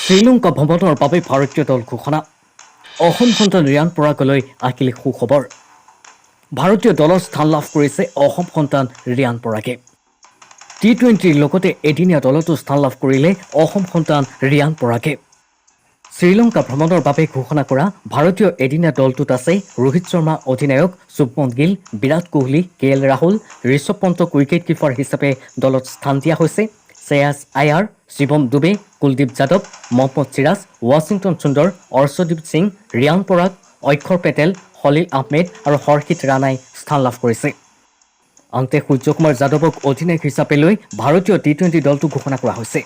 শ্ৰীলংকা ভ্ৰমণৰ বাবে ভাৰতীয় দল ঘোষণা অসম সন্তান ৰিয়ান পৰাগলৈ আহিল সুখবৰ ভাৰতীয় দলৰ স্থান লাভ কৰিছে অসম সন্তান ৰিয়ান পৰাগে টি20ৰ লগতে এদিনীয়া দলতো স্থান লাভ কৰিলে অসম সন্তান ৰিয়ান পৰাগে শ্ৰীলংকা ভ্ৰমণৰ বাবে ঘোষণা কৰা ভাৰতীয় এদিনীয়া দলটোত আছে ৰোহিত শৰ্মা অধিনায়ক শুভমন গিল বিৰাট কোহলি কেএল ৰাহুল ঋষভ পন্তক উইকেট কিপাৰ হিচাপে দলত স্থান দিয়া হৈছে শ্ৰেয়াছ আয়াৰ শিৱম দুবে কুলদীপ যাদৱ মহম্মদ সিৰাজ ৱাশ্বিংটন সুন্দৰ অৰ্শদীপ সিং ৰিয়ান পৰাগ অক্ষৰ পেটেল খলিল আহমেদ আৰু হৰ্ষিত ৰাণাই স্থান লাভ কৰিছে আনহাতে সূৰ্যকুমাৰ যাদৱক অধিনায়ক হিচাপে লৈ ভাৰতীয় টি20 দলটো ঘোষণা কৰা হৈছে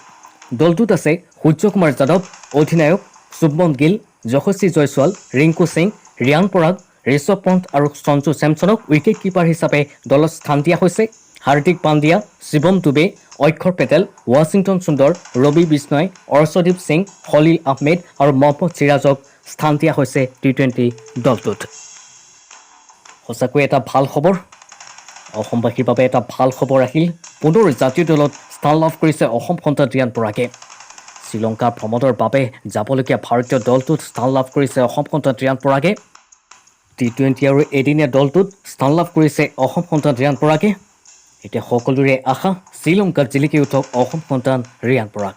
দলটোত আছে সূৰ্যকুমাৰ যাদৱ অধিনায়ক শুভমন গিল যশস্বী জয়ছোৱাল ৰিংকু সিং ৰিয়ান পৰাগ ঋষভ পন্ত আৰু সঞ্জু চেমছনক উইকেট কিপাৰ হিচাপে দলত স্থান দিয়া হৈছে হাৰ্দিক পাণ্ডিয়া শিৱম দুবে অক্ষৰ পেটেল ৱাশ্বিংটন সুন্দৰ ৰবি বিষ্ণয় অৰ্শদীপ সিং খলিল আহমেদ আৰু মহম্মদ সিৰাজক স্থান দিয়া হৈছে টি20 দলটোত সঁচাকৈ এটা ভাল খবৰ অসমবাসীৰ বাবে এটা ভাল খবৰ আহিল পুনৰ জাতীয় দলত স্থান লাভ কৰিছে অসম সন্তান ৰিয়ান পৰাগে শ্ৰীলংকা ভ্ৰমণৰ বাবে যাবলগীয়া ভাৰতীয় দলটোত স্থান লাভ কৰিছে অসম সন্তান ৰিয়ান পৰাগে টি20 আৰু এদিনীয়া দলটোত স্থান লাভ কৰিছে অসম সন্তান ৰিয়ান পৰাগে এতিয়া সকলোৰে আশা শ্ৰীলংকাত জিলিকি উঠক অসম সন্তান ৰিয়ান পৰাগ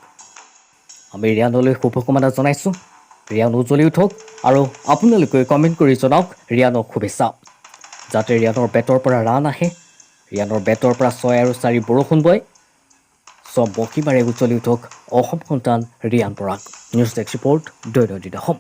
আমি ৰিয়ানলৈ শুভকামনা জনাইছোঁ ৰিয়ান উজ্বলি উঠক আৰু আপোনালোকে কমেণ্ট কৰি জনাওক ৰিয়ানক শুভেচ্ছা যাতে ৰিয়ানৰ বেটৰ পৰা ৰান আহে ৰিয়ানৰ বেটৰ পৰা 6 আৰু 4 বৰষুণ বয় চব বকীমাৰে উজ্বলি উঠক অসম সন্তান Riyan Parag news desk report দৈনন্দিন অসম